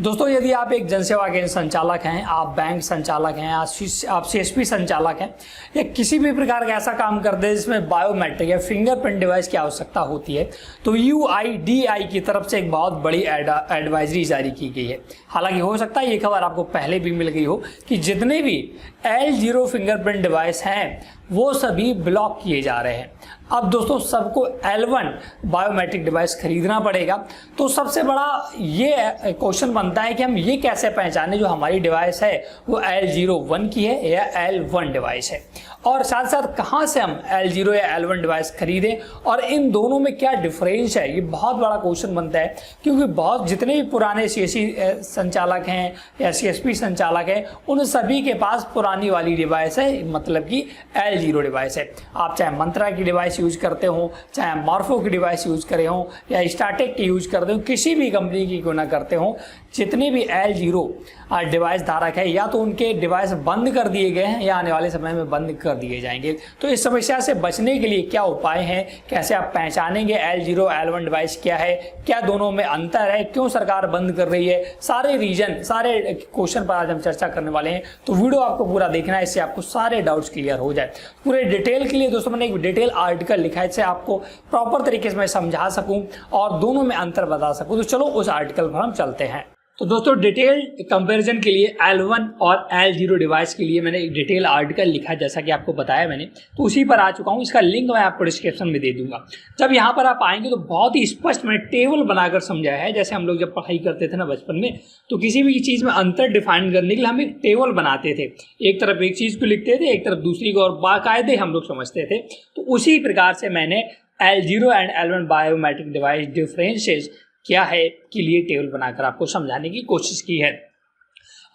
दोस्तों, यदि आप एक जनसेवा केंद्र संचालक हैं, आप बैंक संचालक हैं, आप सीएसपी संचालक हैं या किसी भी प्रकार का ऐसा काम करते हैं जिसमें बायोमेट्रिक या फिंगरप्रिंट डिवाइस की आवश्यकता होती है, तो UIDAI की तरफ से एक बहुत बड़ी एडवाइजरी जारी की गई है। हालांकि हो सकता है ये खबर आपको पहले भी मिल गई हो कि जितने भी L0 फिंगरप्रिंट डिवाइस हैं वो सभी ब्लॉक किए जा रहे हैं। अब दोस्तों, सबको L1 बायोमेट्रिक डिवाइस खरीदना पड़ेगा। तो सबसे बड़ा ये क्वेश्चन बनता है कि हम ये कैसे पहचानें जो हमारी डिवाइस है वो L01 की है या L1 डिवाइस है, और साथ साथ कहाँ से हम L0 या L1 डिवाइस खरीदें और इन दोनों में क्या डिफरेंस है। ये बहुत बड़ा क्वेश्चन बनता है क्योंकि बहुत जितने भी पुराने CSC संचालक हैं या CSP संचालक हैं उन सभी के पास पुरानी वाली डिवाइस है, मतलब कि L0 डिवाइस है। आप चाहे मंत्रा की डिवाइस यूज करते हो, चाहे मार्फो की डिवाइस यूज करे हो या स्टार्टेक की यूज करते हो, किसी भी कंपनी की क्यों ना करते हो, जितने भी L0 डिवाइस धारक है या तो उनके डिवाइस बंद कर दिए गए हैं या आने वाले समय में बंद कर दिए जाएंगे। तो इस समस्या से बचने के लिए क्या उपाय हैं, कैसे आप पहचानेंगे L0 L1 डिवाइस क्या है, क्या दोनों में अंतर है, क्यों सरकार बंद कर रही है, सारे रीजन सारे क्वेश्चन पर आज हम चर्चा करने वाले हैं। तो वीडियो आपको पूरा देखना है, इससे आपको सारे डाउट्स क्लियर हो जाए। पूरे डिटेल के लिए दोस्तों मैंने एक डिटेल आर्टिकल लिखा है, इससे आपको प्रॉपर तरीके से मैं समझा सकूं और दोनों में अंतर बता सकूं। तो चलो उस आर्टिकल पर हम चलते हैं। तो दोस्तों, डिटेल कंपैरिजन के लिए L1 और L0 डिवाइस के लिए मैंने एक डिटेल आर्टिकल लिखा, जैसा कि आपको बताया मैंने, तो उसी पर आ चुका हूँ। इसका लिंक मैं आपको डिस्क्रिप्शन में दे दूंगा। जब यहाँ पर आप आएंगे तो बहुत ही स्पष्ट मैंने टेबल बनाकर समझाया है। जैसे हम लोग जब पढ़ाई करते थे ना बचपन में, तो किसी भी चीज़ में अंतर डिफाइन करने के लिए हम एक टेबल बनाते थे, एक तरफ एक चीज़ को लिखते थे, एक तरफ दूसरी को, और बाकायदे हम लोग समझते थे। तो उसी प्रकार से मैंने L0 and L1 biometric device differences क्या है के लिए टेबल बनाकर आपको समझाने की कोशिश की है।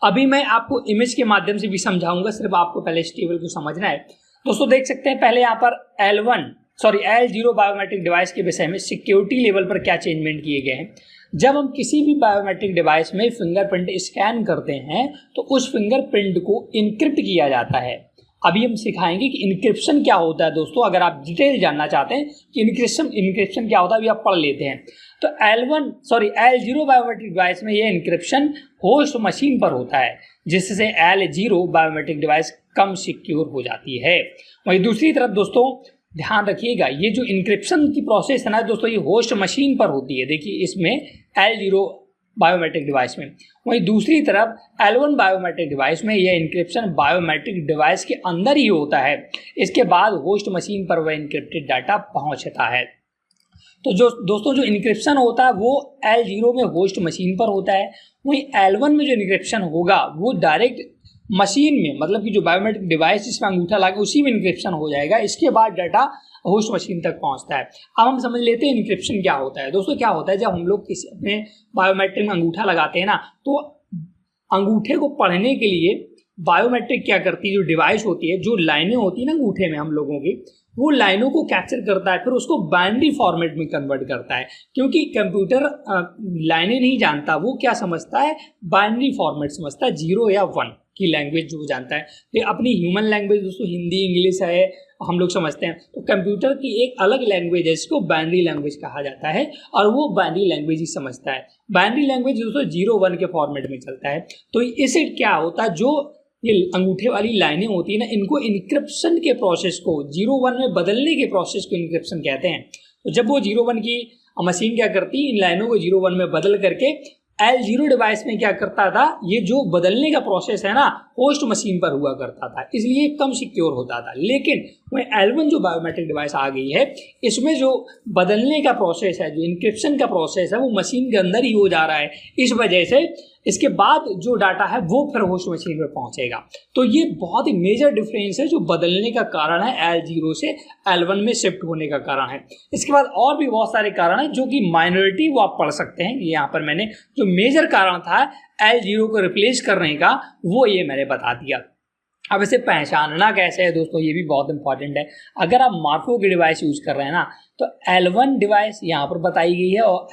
अभी मैं आपको इमेज के माध्यम से भी समझाऊंगा, सिर्फ आपको पहले इस टेबल को समझना है। दोस्तों देख सकते हैं पहले यहाँ पर L0 बायोमेट्रिक डिवाइस के विषय में सिक्योरिटी लेवल पर क्या चेंजमेंट किए गए हैं। जब हम किसी भी बायोमेट्रिक डिवाइस में फिंगरप्रिंट स्कैन करते हैं तो उस फिंगरप्रिंट को इनक्रिप्ट किया जाता है। अभी हम सिखाएंगे कि इनक्रिप्शन क्या होता है। दोस्तों, अगर आप डिटेल जानना चाहते हैं कि इनक्रिप्शन क्या होता है, अभी आप पढ़ लेते हैं। तो L0 बायोमेट्रिक डिवाइस में ये इनक्रिप्शन होस्ट मशीन पर होता है, जिससे L0 बायोमेट्रिक डिवाइस कम सिक्योर हो जाती है। वहीं दूसरी तरफ दोस्तों ध्यान रखिएगा, ये जो इनक्रिप्शन की प्रोसेस है ना दोस्तों, ये होस्ट मशीन पर होती है। देखिए इसमें L0 बायोमेट्रिक डिवाइस में, वहीं दूसरी तरफ L1 बायोमेट्रिक डिवाइस में यह इनक्रिप्शन बायोमेट्रिक डिवाइस के अंदर ही होता है। इसके बाद होस्ट मशीन पर वह इनक्रिप्टेड डाटा पहुंचता है। तो जो दोस्तों जो इनक्रिप्शन होता है वो L0 में होस्ट मशीन पर होता है, वहीं L1 में जो इनक्रिप्शन होगा वो डायरेक्ट मशीन में, मतलब कि जो बायोमेट्रिक डिवाइस जिसमें अंगूठा लगा उसी में इनक्रिप्शन हो जाएगा। इसके बाद डाटा होस्ट मशीन तक पहुंचता है। अब हम समझ लेते हैं इनक्रिप्शन क्या होता है। दोस्तों क्या होता है, जब हम लोग किसी अपने बायोमेट्रिक में अंगूठा लगाते हैं ना, तो अंगूठे को पढ़ने के लिए बायोमेट्रिक क्या करती है, जो डिवाइस होती है, जो लाइनें होती है ना अंगूठे में हम लोगों की, वो लाइनों को कैप्चर करता है, फिर उसको बाइनरी फॉर्मेट में कन्वर्ट करता है। क्योंकि कंप्यूटर लाइनें नहीं जानता, वो क्या समझता है, बाइनरी फॉर्मेट समझता है, 0 या 1 की लैंग्वेज जो जानता है। तो अपनी ह्यूमन लैंग्वेज दोस्तों हिंदी इंग्लिश है, हम लोग समझते हैं। तो कंप्यूटर की एक अलग लैंग्वेज है, इसको बाइनरी लैंग्वेज कहा जाता है, और वो बाइनरी लैंग्वेज ही समझता है। बाइनरी लैंग्वेज दोस्तों 0-1 के फॉर्मेट में चलता है। तो इससे क्या होता है, जो ये अंगूठे वाली लाइनें होती है ना, इनको इनक्रिप्शन के प्रोसेस को 0-1 में बदलने के प्रोसेस को इनक्रिप्शन कहते हैं। तो जब वो 0-1 की मशीन क्या करती है, इन लाइनों को 0-1 में बदल करके L0 डिवाइस में क्या करता था, ये जो बदलने का प्रोसेस है ना होस्ट मशीन पर हुआ करता था, इसलिए कम सिक्योर होता था। लेकिन वह L1 जो बायोमेट्रिक डिवाइस आ गई है, इसमें जो बदलने का प्रोसेस है, जो इनक्रिप्शन का प्रोसेस है, वो मशीन के अंदर ही हो जा रहा है। इस वजह से इसके बाद जो डाटा है वो फिर होस्ट मशीन में पहुंचेगा। तो ये बहुत ही मेजर डिफरेंस है जो बदलने का कारण है, L0 से L1 में शिफ्ट होने का कारण है। इसके बाद और भी बहुत सारे कारण हैं जो कि माइनॉरिटी वो आप पढ़ सकते हैं। यहाँ पर मैंने जो मेजर कारण था L0 को रिप्लेस करने का, वो ये मैंने बता दिया। अब इसे पहचानना कैसे है दोस्तों, ये भी बहुत इंपॉर्टेंट है। अगर आप मार्फो की डिवाइस यूज कर रहे हैं ना, तो L1 डिवाइस यहाँ पर बताई गई है, और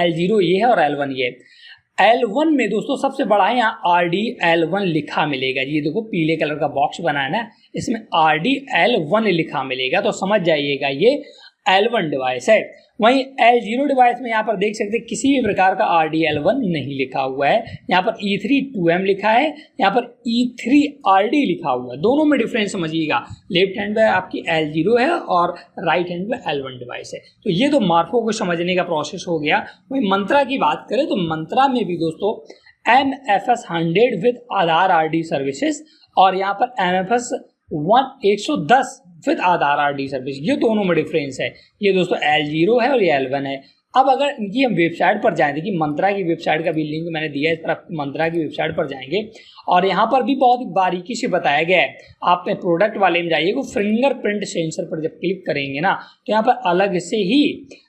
L0 ये है और L1 ये है। L1 में दोस्तों सबसे बड़ा है, यहाँ RDL1 लिखा मिलेगा। ये देखो पीले कलर का बॉक्स बना है ना, इसमें RDL1 लिखा मिलेगा, तो समझ जाइएगा ये L1 डिवाइस है। वहीं L0 डिवाइस में यहाँ पर देख सकते हैं किसी भी प्रकार का RDL1 नहीं लिखा हुआ है। यहाँ पर E32M लिखा है, यहाँ पर E3RD लिखा हुआ है। दोनों में डिफरेंस समझिएगा, लेफ्ट हैंड पे आपकी L0 है और राइट हैंड पे L1 डिवाइस है। तो ये तो मार्फो को समझने का प्रोसेस हो गया। वहीं मंत्रा की बात करें तो मंत्रा में भी दोस्तों MFS 100 with Aadhaar RD services और यहाँ पर MFS 110 with Aadhaar RD service, ये दोनों में डिफरेंस है। ये दोस्तों L0 है और ये L1 है। अब अगर इनकी हम वेबसाइट पर जाएं, देखिए मंत्रा की वेबसाइट का भी लिंक मैंने दिया है, इस तरफ मंत्रा की वेबसाइट पर जाएंगे और यहाँ पर भी बहुत बारीकी से बताया गया है। आप प्रोडक्ट वाले में जाइए, वो फिंगरप्रिंट सेंसर पर जब क्लिक करेंगे ना तो यहाँ पर अलग से ही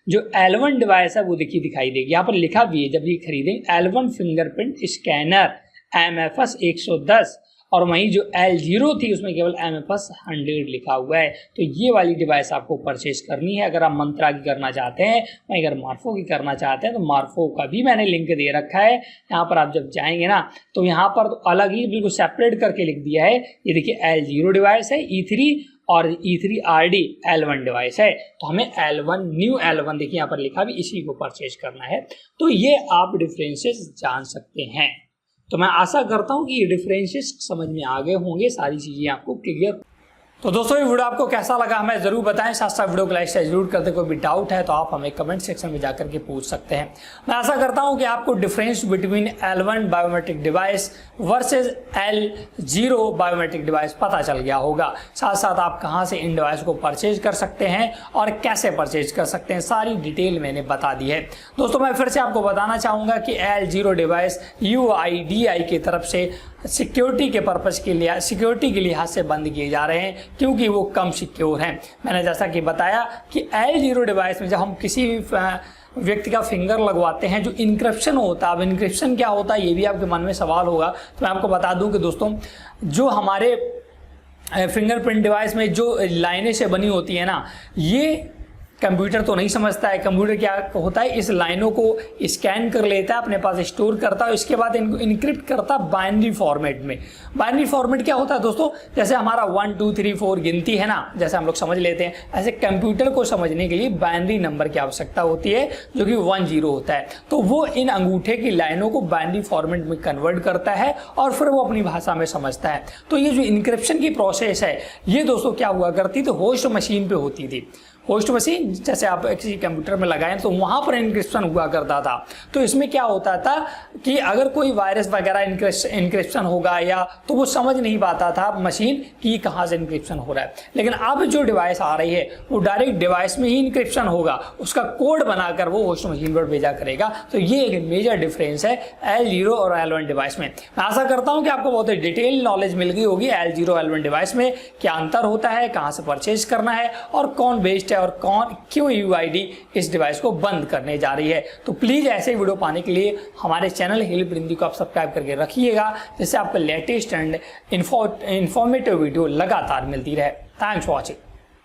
जो L1 डिवाइस है वो देखिए दिखाई देगी। यहाँ पर लिखा भी है जब ये खरीदेंगे L1 फिंगरप्रिंट स्कैनर MFS 110 और वहीं जो L0 थी उसमें केवल MFS 100 लिखा हुआ है। तो ये वाली डिवाइस आपको परचेज करनी है अगर आप मंत्रा की करना चाहते हैं। वहीं अगर मार्फो की करना चाहते हैं तो मार्फो का भी मैंने लिंक दे रखा है। यहाँ पर आप जब जाएंगे ना तो यहाँ पर तो अलग ही बिल्कुल सेपरेट करके लिख दिया है। ये देखिए L0 डिवाइस है, E3 और E3RD L1 डिवाइस है। तो हमें L1 न्यू L1 देखिए यहाँ पर लिखा भी, इसी को परचेज करना है। तो ये आप डिफरेंसेस जान सकते हैं। तो मैं आशा करता हूं कि ये डिफरेंसेस समझ में आ गए होंगे, सारी चीज़ें आपको क्लियर। तो दोस्तों ये वीडियो आपको कैसा लगा हमें ज़रूर बताएं, साथ साथ वीडियो को लाइक शेयर जरूर करते। कोई भी डाउट है तो आप हमें कमेंट सेक्शन में जाकर के पूछ सकते हैं। मैं आशा करता हूं कि आपको difference between L1 biometric device versus L0 biometric device पता चल गया होगा। साथ साथ आप कहां से इन डिवाइस को परचेज कर सकते हैं और कैसे परचेज कर सकते हैं, सारी डिटेल मैंने बता दी है। दोस्तों मैं फिर से आपको बताना चाहूँगा कि L0 डिवाइस UIDAI की तरफ से सिक्योरिटी के पर्पज़ के लिए, सिक्योरिटी के लिहाज से बंद किए जा रहे हैं क्योंकि वो कम सिक्योर हैं। मैंने जैसा कि बताया कि L0 डिवाइस में जब हम किसी भी व्यक्ति का फिंगर लगवाते हैं जो इनक्रिप्शन होता है, अब इनक्रिप्शन क्या होता है ये भी आपके मन में सवाल होगा। तो मैं आपको बता दूं कि दोस्तों जो हमारे फिंगरप्रिंट डिवाइस में जो लाइनें से बनी होती है ना, ये कंप्यूटर तो नहीं समझता है। कंप्यूटर क्या होता है, इस लाइनों को स्कैन कर लेता है, अपने पास स्टोर करता है, इसके बाद इनको इनक्रिप्ट करता है बाइनरी फॉर्मेट में। बाइनरी फॉर्मेट क्या होता है दोस्तों, जैसे हमारा 1 2 3 4 गिनती है ना, जैसे हम लोग समझ लेते हैं, ऐसे कंप्यूटर को समझने के लिए बाइनरी नंबर की आवश्यकता होती है जो कि 1 0 होता है। तो वो इन अंगूठे की लाइनों को बाइनरी फॉर्मेट में कन्वर्ट करता है और फिर वो अपनी भाषा में समझता है। तो ये जो इनक्रिप्शन की प्रोसेस है ये दोस्तों क्या हुआ करती थी, होस्ट मशीन पे होती थी। होस्ट मशीन जैसे आप किसी कंप्यूटर में लगाएं तो वहाँ पर इनक्रिप्शन हुआ करता था। तो इसमें क्या होता था कि अगर कोई वायरस वगैरह इनक्रिप्शन होगा या तो वो समझ नहीं पाता था मशीन कि कहाँ से इनक्रिप्शन हो रहा है। लेकिन अब जो डिवाइस आ रही है वो डायरेक्ट डिवाइस में ही इनक्रिप्शन होगा, उसका कोड बनाकर वो होस्ट मशीन पर भेजा करेगा। तो ये एक मेजर डिफरेंस है L0 और L1 डिवाइस में। मैं आशा करता हूँ कि आपको बहुत ही डिटेल नॉलेज मिल गई होगी L0 L1 डिवाइस में क्या अंतर होता है, कहाँ से परचेज करना है और कौन बेस्ट है और कौन क्यों UID इस डिवाइस को बंद करने जा रही है। तो प्लीज ऐसे वीडियो पाने के लिए हमारे चैनल हेल्प हिंदी को आप सब्सक्राइब करके रखिएगा, जिससे आपको लेटेस्ट एंड इंफॉर्मेटिव वीडियो लगातार मिलती रहे। Thanks for watching.